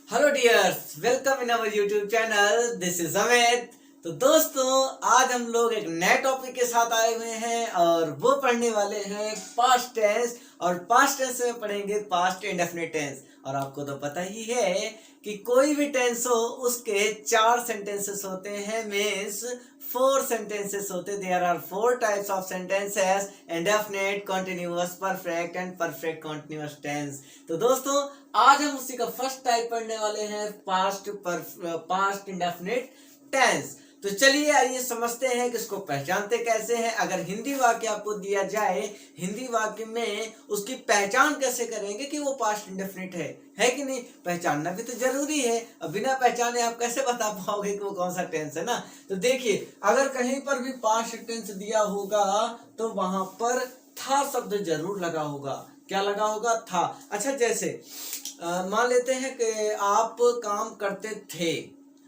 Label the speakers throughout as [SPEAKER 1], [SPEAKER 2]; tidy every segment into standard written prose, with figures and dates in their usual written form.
[SPEAKER 1] Hello dears, welcome in our YouTube channel. This is Amit. तो दोस्तों, आज हम लोग एक नए टॉपिक के साथ आए हुए हैं और वो पढ़ने वाले हैं पास्ट टेंस। और पास्ट टेंस में पढ़ेंगे पास्ट इंडेफिनिट टेंस। और आपको तो पता ही है कि कोई भी टेंस हो उसके 4 सेंटेंसेस होते हैं, मीन्स 4 सेंटेंसेस होते। There are 4 types of sentences: indefinite, continuous, perfect and perfect continuous tense. तो दोस्तों, आज हम उसी का फर्स्ट टाइप पढ़ने वाले हैं, पास्ट इंडेफिनिट टेंस। तो चलिए आइए समझते हैं कि इसको पहचानते कैसे हैं। अगर हिंदी वाक्य आपको दिया जाए, हिंदी वाक्य में उसकी पहचान कैसे करेंगे कि वो पास्ट इंडेफिनिट है कि नहीं? पहचानना भी तो जरूरी है। अब बिना पहचाने आप कैसे बता पाओगे कि वो कौन सा टेंस है ना? तो देखिए, अगर कहीं पर भी पास्ट टेंस दिया होगा तो वहां पर था शब्द जरूर लगा होगा। क्या लगा होगा? था। अच्छा, जैसे मान लेते हैं कि आप काम करते थे,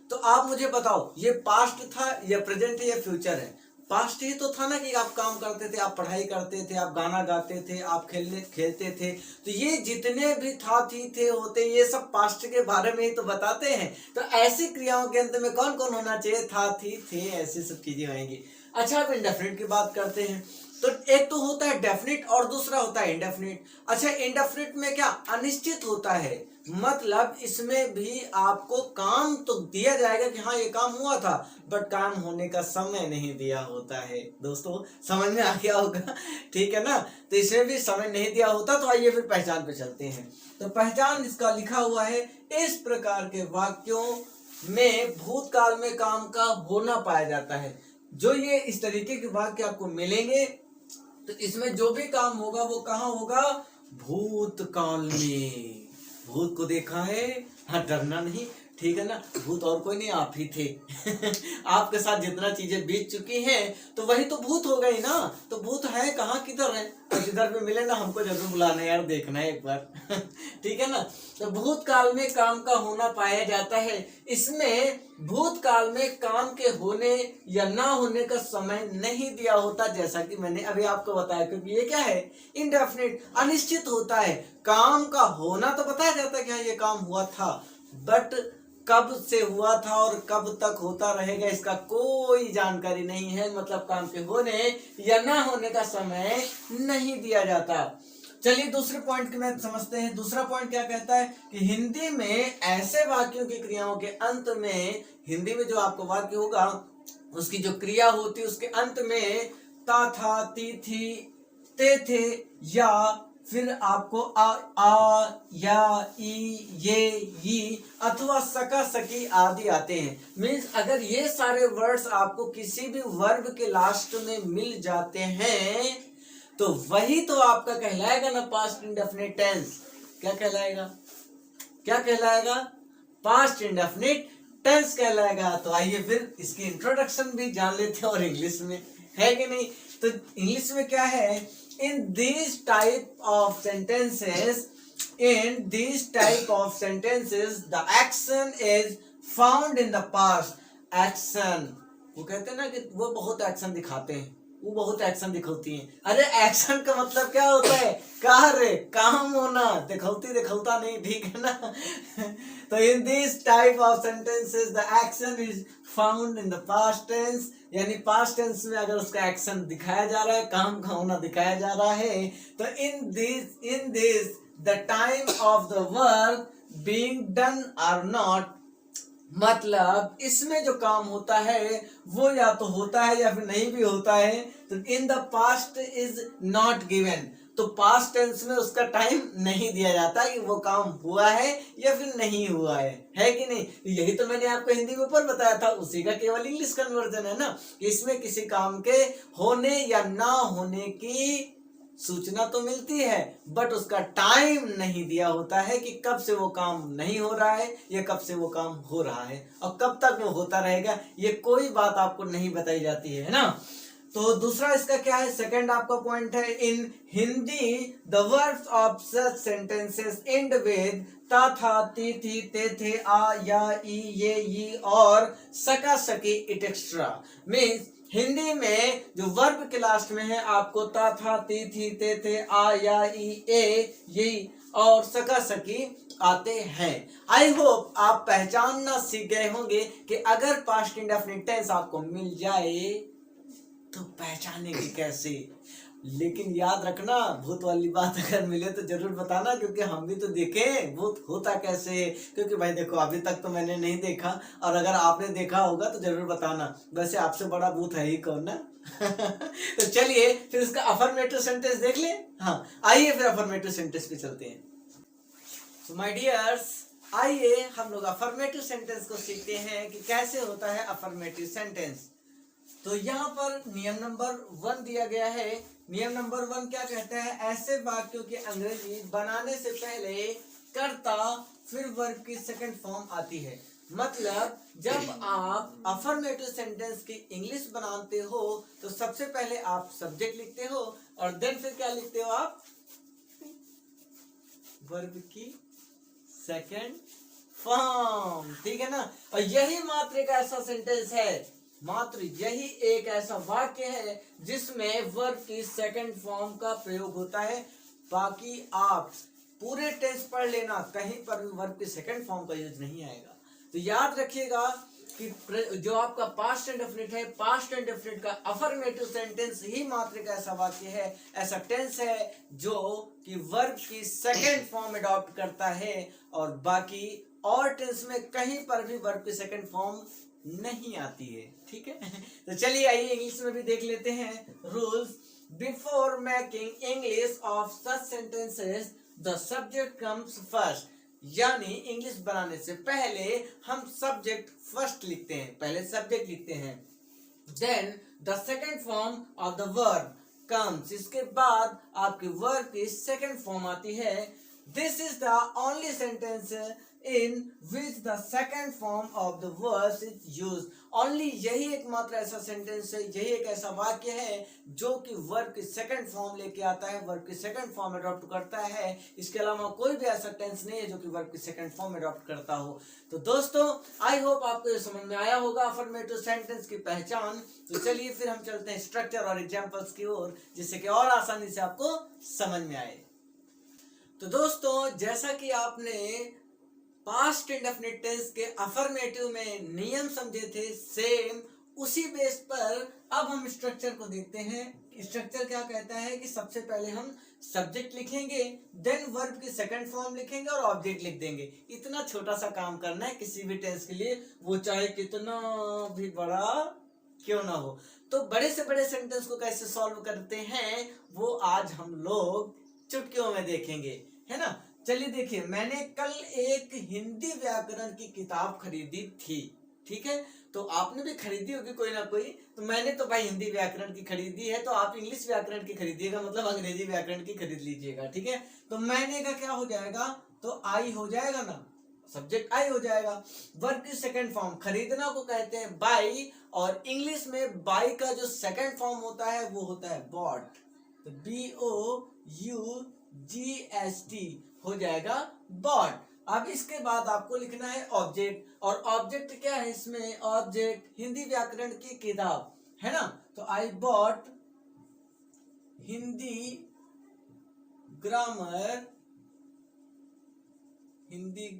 [SPEAKER 1] तो आप मुझे बताओ ये पास्ट था या प्रेजेंट है या फ्यूचर है? पास्ट ही तो था ना कि आप काम करते थे, आप पढ़ाई करते थे, आप गाना गाते थे, आप खेलते थे। तो ये जितने भी था, थी, थे, होते, ये सब पास्ट के बारे में ही तो बताते हैं। तो ऐसी क्रियाओं के अंत में कौन कौन होना चाहिए? था, थी, थे, ऐसी सब चीजें होंगी। अच्छा, अब इंडेफिनिट की बात करते हैं। तो एक तो होता है डेफिनिट और दूसरा होता है इंडेफिनिट। अच्छा, इंडेफिनिट में क्या अनिश्चित होता है, मतलब इसमें भी आपको काम तो दिया जाएगा कि हाँ ये काम हुआ था, बट काम होने का समय नहीं दिया होता है। दोस्तों, समझ में आ गया होगा? ठीक है ना? तो इसमें भी समय नहीं दिया होता। तो आइए फिर पहचान पे चलते हैं। तो पहचान इसका लिखा हुआ है, इस प्रकार के वाक्यों में भूतकाल में काम का होना पाया जाता है। जो ये इस तरीके के वाक्य आपको मिलेंगे तो इसमें जो भी काम होगा वो कहाँ होगा? भूतकाल में। भूत को देखा है? हाँ, डरना नहीं, ठीक है ना? भूत और कोई नहीं, आप ही थे। आपके साथ जितना चीजें बीत चुकी हैं तो वही तो भूत हो गई ना। तो भूत है कहाँ, किधर है? तो जिधर भी मिले ना हमको जरूर बुलाना यार, देखना है एक बार। ठीक है ना? तो भूतकाल में काम का होना पाया जाता है। इसमें भूतकाल में काम के होने या ना होने का समय नहीं दिया होता, जैसा कि मैंने अभी आपको बताया, क्योंकि ये क्या है? इंडेफिनिट, अनिश्चित होता है। काम का होना तो बताया जाता है कि हाँ ये काम हुआ था, बट कब से हुआ था और कब तक होता रहेगा इसका कोई जानकारी नहीं है। मतलब काम के होने या ना होने का समय नहीं दिया जाता। चलिए दूसरे पॉइंट की मैं समझते हैं। दूसरा पॉइंट क्या कहता है कि हिंदी में ऐसे वाक्यों की क्रियाओं के अंत में, हिंदी में जो आपको वाक्य होगा उसकी जो क्रिया होती है उसके अंत में ता, था, ती, थी, ते, थे या फिर आपको आ या ई, ये, ई अथवा सका, सकी आदि आते हैं। मीन्स अगर ये सारे वर्ड्स आपको किसी भी वर्ब के लास्ट में मिल जाते हैं तो वही तो आपका कहलाएगा ना पास्ट इंडेफिनिट टेंस। क्या कहलाएगा? क्या कहलाएगा? पास्ट इंडेफिनिट टेंस कहलाएगा। तो आइए फिर इसकी इंट्रोडक्शन भी जान लेते हैं, और इंग्लिश में है कि नहीं? तो इंग्लिश में क्या है? इन this type of sentences the action is found in the past. Action, वो कहते हैं ना कि वो बहुत एक्शन दिखाते हैं, वो बहुत एक्शन दिखौती है। अरे एक्शन का मतलब क्या होता है? कार्य, काम होना, दिखौती दिखौता नहीं, ठीक है ना? तो in this type of sentences the action is found in the past tense, यानी पास्ट टेंस में अगर उसका एक्शन दिखाया जा रहा है, काम का होना दिखाया जा रहा है, तो in this the time of the work being done or not, मतलब इसमें जो काम होता है वो या तो होता है या फिर नहीं भी होता है। तो इन the past is not given, तो पास्ट टेंस में उसका टाइम नहीं दिया जाता कि वो काम हुआ है या फिर नहीं हुआ है कि नहीं? यही तो मैंने आपको हिंदी में ऊपर बताया था, उसी का केवल इंग्लिश कन्वर्जन है ना। इसमें किसी काम के होने या ना होने की सूचना तो मिलती है, बट उसका टाइम नहीं दिया होता है कि कब से वो काम नहीं हो रहा है या कब से वो काम हो रहा है, और कब तक वो होता रहेगा ये कोई बात आपको नहीं बताई जाती है ना। तो दूसरा इसका क्या है? सेकंड आपका पॉइंट है, in Hindi the verbs of such sentences end with ता, था, ती, थी, ते, थे, आ, या, ई, ये, ई और सका, सकी, इटेक्स्ट्रा। मीन्स हिंदी में जो वर्ब के लास्ट में है आपको ता, था, ती, थी, ते, थे, आ, या, ई, ए, ये और सका, सकी आते हैं। आई होप आप पहचानना सीख गए होंगे कि अगर पास्ट इंडेफिनिट टेंस आपको मिल जाए तो पहचानेंगे कैसे। लेकिन याद रखना, भूत वाली बात अगर मिले तो जरूर बताना, क्योंकि हम भी तो देखें भूत होता कैसे है। क्योंकि भाई देखो, अभी तक तो मैंने नहीं देखा, और अगर आपने देखा होगा तो जरूर बताना। वैसे आपसे बड़ा भूत है ही कौन ना। तो चलिए फिर इसका अफर्मेटिव सेंटेंस देख ले। हाँ, आइए फिर अफर्मेटिव सेंटेंस पे चलते हैं। सो माय डियर्स, आइए हम लोग अफर्मेटिव सेंटेंस को सीखते हैं कि कैसे होता है अफर्मेटिव सेंटेंस। तो यहाँ पर नियम नंबर 1 दिया गया है। नियम नंबर 1 क्या कहता है? ऐसे वाक्यों की अंग्रेजी बनाने से पहले कर्ता फिर वर्ब की सेकंड फॉर्म आती है। मतलब जब आप अफर्मेटिव सेंटेंस की इंग्लिश बनाते हो तो सबसे पहले आप सब्जेक्ट लिखते हो और देन फिर क्या लिखते हो आप? वर्ब की सेकंड फॉर्म। ठीक है ना? और यही मात्र एक ऐसा सेंटेंस है, मात्र यही एक ऐसा वाक्य है जिसमें वर्ब की सेकंड फॉर्म का प्रयोग होता है। बाकी आप पूरे टेंस पढ़ लेना, कहीं पर भी वर्ब की सेकंड फॉर्म का यूज नहीं आएगा। तो याद रखिएगा कि जो आपका पास्ट इंडेफिनिट है, पास्ट इंडेफिनिट का अफर्मेटिव सेंटेंस ही मात्र एक ऐसा वाक्य है, ऐसा टेंस है जो कि वर्ब की सेकंड फॉर्म अडॉप्ट करता है, और बाकी और टेंस में कहीं पर भी वर्ब की सेकंड फॉर्म नहीं आती है। ठीक है? तो चलिए आइए इंग्लिश में भी देख लेते हैं rules. Before making English of such sentences the subject comes first. यानी इंग्लिश बनाने से पहले हम सब्जेक्ट फर्स्ट लिखते हैं, पहले सब्जेक्ट लिखते हैं। Then the second form of the verb comes, इसके बाद आपकी वर्ब की सेकंड फॉर्म आती है। This is the only sentence in which the second form of the verb is used. only यही एकमात्र ऐसा सेंटेंस है, यही एक ऐसा वाक्य है जो कि वर्ब की सेकंड फॉर्म लेके आता है, वर्ब की सेकंड फॉर्म अडॉप्ट करता है। इसके अलावा कोई भी ऐसा टेंस नहीं है जो कि वर्ब की सेकंड फॉर्म अडॉप्ट करता हो। तो दोस्तों, आई होप आपको ये समझ में आया होगा अफर्मेटिव सेंटेंस की पहचान। तो चलिए फिर हम चलते हैं स्ट्रक्चर और एग्जांपल्स की ओर, जिससे कि और आसानी से आपको समझ में आए। तो दोस्तों, जैसा कि आपने पास्ट इंडेफिनिट टेंस के अफर्मेटिव में नियम समझे थे, सेम उसी बेस पर अब हम स्ट्रक्चर को देखते हैं। स्ट्रक्चर क्या कहता है कि सबसे पहले हम सब्जेक्ट लिखेंगे, देन वर्ब की सेकंड फॉर्म लिखेंगे और ऑब्जेक्ट लिख देंगे। इतना छोटा सा काम करना है किसी भी टेंस के लिए, वो चाहे कितना भी बड़ा क्यों ना हो। तो बड़े से बड़े सेंटेंस को कैसे सॉल्व करते हैं वो आज हम लोग चुटकियों में देखेंगे, है ना? चलिए देखिए, मैंने कल एक हिंदी व्याकरण की किताब खरीदी थी। ठीक है? तो आपने भी खरीदी होगी कोई ना कोई। तो मैंने तो भाई हिंदी व्याकरण की खरीदी है, तो आप इंग्लिश व्याकरण की खरीदिएगा, मतलब अंग्रेजी व्याकरण की खरीद लीजिएगा। ठीक है? तो मैंने का क्या हो जाएगा? तो आई हो जाएगा ना, सब्जेक्ट आई हो जाएगा। वर्ब की सेकंड फॉर्म खरीदना को कहते हैं बाई, और इंग्लिश में बाई का जो सेकंड फॉर्म होता है वो होता है बॉट। तो BOUGST हो जाएगा बॉट। अब इसके बाद आपको लिखना है ऑब्जेक्ट, और ऑब्जेक्ट क्या है इसमें? ऑब्जेक्ट हिंदी व्याकरण की किताब, है ना? तो I bought Hindi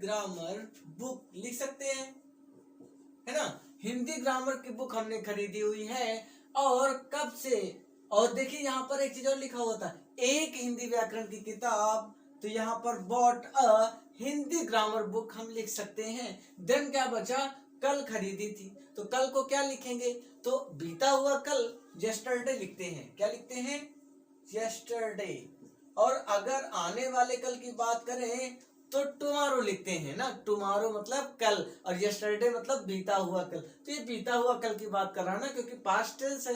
[SPEAKER 1] grammar book लिख सकते हैं, है ना? हिंदी ग्रामर की बुक हमने खरीदी हुई है। और कब से? और देखिए यहाँ पर एक चीज और लिखा हुआ था, एक हिंदी व्याकरण की किताब, तो यहाँ पर bought a Hindi grammar book हम लिख सकते हैं। देन क्या बचा? कल खरीदी थी, तो कल को क्या लिखेंगे? तो बीता हुआ कल, यस्टरडे लिखते हैं। क्या लिखते हैं? यस्टरडे। और अगर आने वाले कल की बात करें तो टुमारो लिखते हैं ना, टुमारो मतलब कल, और यस्टरडे मतलब बीता हुआ कल। तो ये बीता हुआ कल की बात कर रहा है ना, क्योंकि पास्ट टेंस है।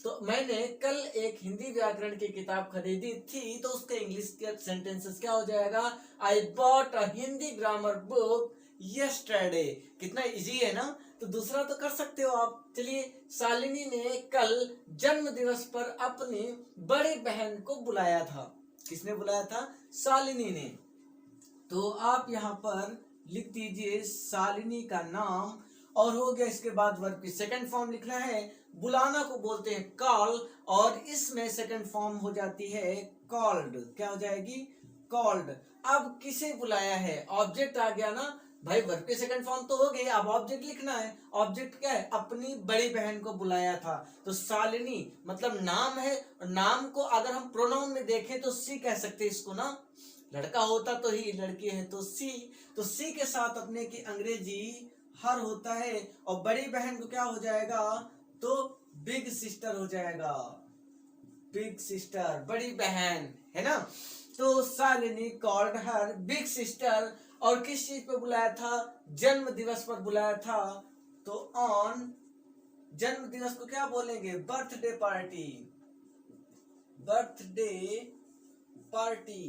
[SPEAKER 1] तो मैंने कल एक हिंदी व्याकरण की किताब खरीदी थी, तो उसके इंग्लिश के सेंटेंसेस क्या हो जाएगा? I bought a Hindi grammar book yesterday. कितना इजी है ना? तो दूसरा तो कर सकते हो आप। चलिए, शालिनी ने कल जन्म दिवस पर अपनी बड़ी बहन को बुलाया था। किसने बुलाया था? शालिनी ने। तो आप यहाँ पर लिख दीजिए शालिनी का नाम, और हो गया। इसके बाद वर्ब की सेकंड फॉर्म लिखना है। बुलाना को बोलते हैं कॉल, और इसमें सेकंड फॉर्म हो जाती है कॉल्ड। क्या हो जाएगी? कॉल्ड। अब किसे बुलाया है, ऑब्जेक्ट आ गया ना भाई, वर्ब के सेकंड फॉर्म तो हो गई, अब ऑब्जेक्ट लिखना है। ऑब्जेक्ट क्या है, अपनी बड़ी बहन को बुलाया था। तो शालिनी मतलब नाम है, और नाम को अगर हम प्रोनाउन में देखें तो सी कह सकते हैं इसको ना, लड़का होता तो ही, लड़की है तो सी। तो सी के साथ अपने की अंग्रेजी हर होता है, और बड़ी बहन को क्या हो जाएगा, तो बिग सिस्टर हो जाएगा, बिग सिस्टर बड़ी बहन है ना। तो Shalini called her big sister, और किस चीज पे बुलाया था, जन्म दिवस पर बुलाया था। तो ऑन जन्म दिवस को क्या बोलेंगे, बर्थडे पार्टी, बर्थडे पार्टी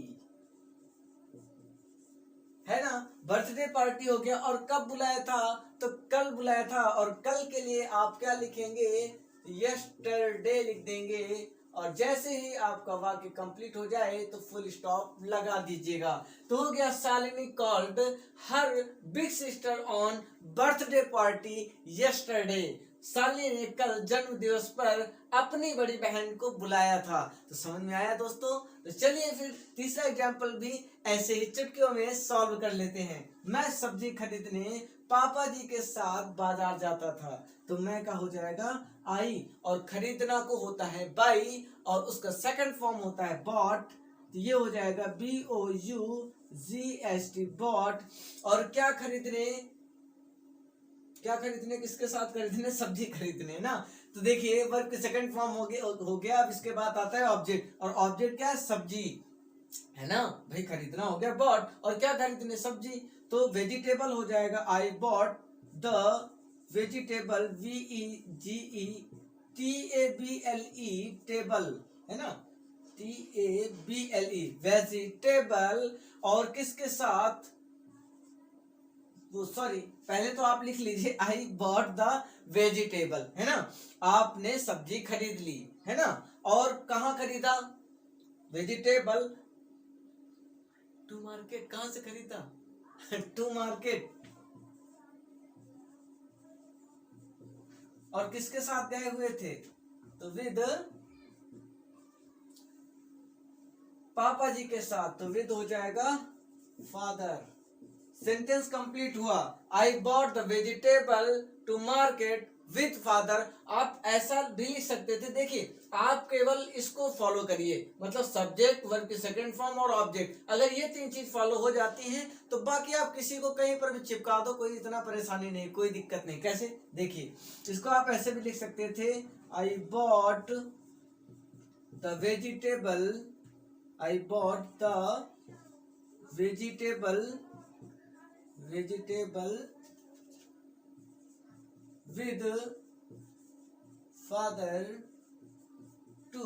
[SPEAKER 1] है ना, बर्थडे पार्टी हो गया। और कब बुलाया था, तो कल बुलाया था, और कल के लिए आप क्या लिखेंगे, यस्टरडे लिख देंगे। और जैसे ही आपका वाक्य कंप्लीट हो जाए तो फुल स्टॉप लगा दीजिएगा। तो हो गया, Shalini called her big sister on birthday party yesterday. Shalini ने कल जन्म दिवस पर अपनी बड़ी बहन को बुलाया था। तो समझ में आया दोस्तों। तो चलिए फिर तीसरा एग्जाम्पल भी ऐसे ही चुटकियों में सॉल्व कर लेते हैं। मैं सब्जी खरीदने पापा जी के साथ बाजार जाता था। तो मैं का हो जाएगा आई, और खरीदना को होता है बाई, और उसका सेकंड फॉर्म होता है बॉट। तो ये हो जाएगा BOUGST बॉट। और क्या खरीदने, क्या खरीदने, किसके साथ खरीदने, सब्जी खरीदने ना। तो देखिए वर्ब के सेकंड फॉर्म हो गया। अब इसके बाद आता है ऑब्जेक्ट, और ऑब्जेक्ट क्या है, सब्जी है ना भाई, खरीदना हो गया बॉट, और क्या खरीदने, सब्जी। तो वेजिटेबल हो जाएगा आई bought the vegetable, VEGETABLE table है ना, TABLE वेजिटेबल। और किसके साथ, वो सॉरी पहले तो आप लिख लीजिए आई बॉट द वेजिटेबल है ना, आपने सब्जी खरीद ली है ना। और कहाँ खरीदा, वेजिटेबल टू मार्केट, कहां से खरीदा टू मार्केट। और किसके साथ गए हुए थे, तो विद पापा जी के साथ। तो विद हो जाएगा फादर। सेंटेंस कंप्लीट हुआ, I bought the vegetable to market with father. आप ऐसा भी लिख सकते थे, देखिए आप केवल इसको फॉलो करिए, मतलब सब्जेक्ट, वर्ब की सेकंड फॉर्म और ऑब्जेक्ट, अगर ये तीन चीज फॉलो हो जाती हैं तो बाकी आप किसी को कहीं पर भी चिपका दो, कोई इतना परेशानी नहीं, कोई दिक्कत नहीं। कैसे, देखिए इसको आप ऐसे भी लिख सकते थे, आई bought the vegetable, I bought the vegetable with father to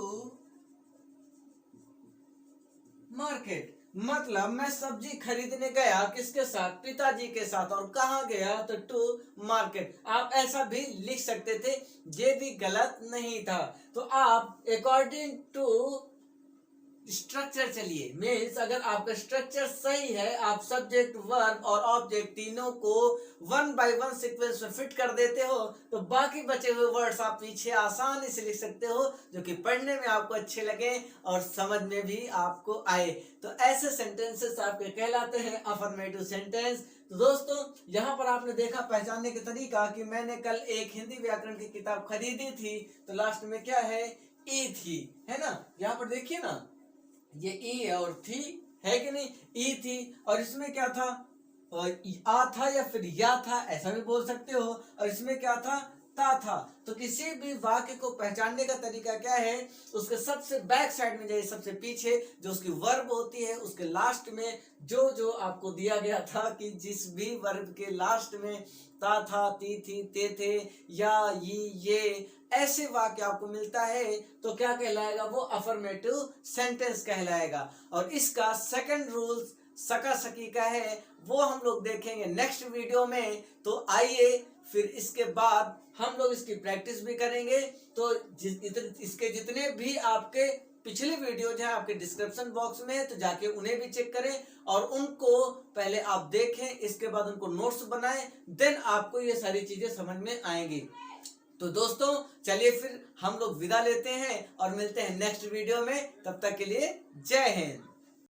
[SPEAKER 1] market। मतलब मैं सब्जी खरीदने गया किसके साथ, पिताजी के साथ। और कहाँ गया, तो टू मार्केट। आप ऐसा भी लिख सकते थे, ये भी गलत नहीं था। तो आप अकॉर्डिंग टू स्ट्रक्चर चलिए, मीन्स अगर आपका स्ट्रक्चर सही है, आप सब्जेक्ट, वर्ब और ऑब्जेक्ट तीनों को 1 by 1 सीक्वेंस में फिट कर देते हो, तो बाकी बचे हुए वर्ड्स आप पीछे आसानी से लिख सकते हो, जो कि पढ़ने में आपको अच्छे लगे और समझ में भी आपको आए। तो ऐसे सेंटेंसेस आपके कहलाते हैं अफर्मेटिव सेंटेंस। तो दोस्तों यहाँ पर आपने देखा पहचानने का तरीका कि मैंने कल एक हिंदी व्याकरण की किताब खरीदी थी, तो लास्ट में क्या है, ई थी, है ना। यहाँ पर देखिए ना, ये ई और थी है कि नहीं, ई थी, और इसमें क्या था, आ था या फिर या था, ऐसा भी बोल सकते हो। और इसमें क्या था, ता था। तो किसी भी वाक्य को पहचानने का तरीका क्या है, उसके सबसे बैक साइड में जाइए, सबसे पीछे जो उसकी वर्ब होती है, उसके लास्ट में जो जो आपको दिया गया था कि जिस भी वर्ब के लास्ट में ता था, ती थी, ते थे, या ये ऐसे वाक्य आपको मिलता है, तो क्या कहलाएगा, वो अफर्मेटिव सेंटेंस कहलाएगा। और इसका सेकंड रूल सका सकी का है, वो हम लोग देखेंगे नेक्स्ट वीडियो में। तो आइए फिर इसके बाद हम लोग इसकी प्रैक्टिस भी करेंगे। तो इसके जितने भी आपके पिछले वीडियोज हैं आपके डिस्क्रिप्शन बॉक्स में है, तो जाके उन्हें भी चेक करें और उनको पहले आप देखें, इसके बाद उनको नोट्स बनाएं, देन आपको ये सारी चीजें समझ में आएंगी। तो दोस्तों चलिए फिर हम लोग विदा लेते हैं और मिलते हैं नेक्स्ट वीडियो में। तब तक के लिए जय हिंद।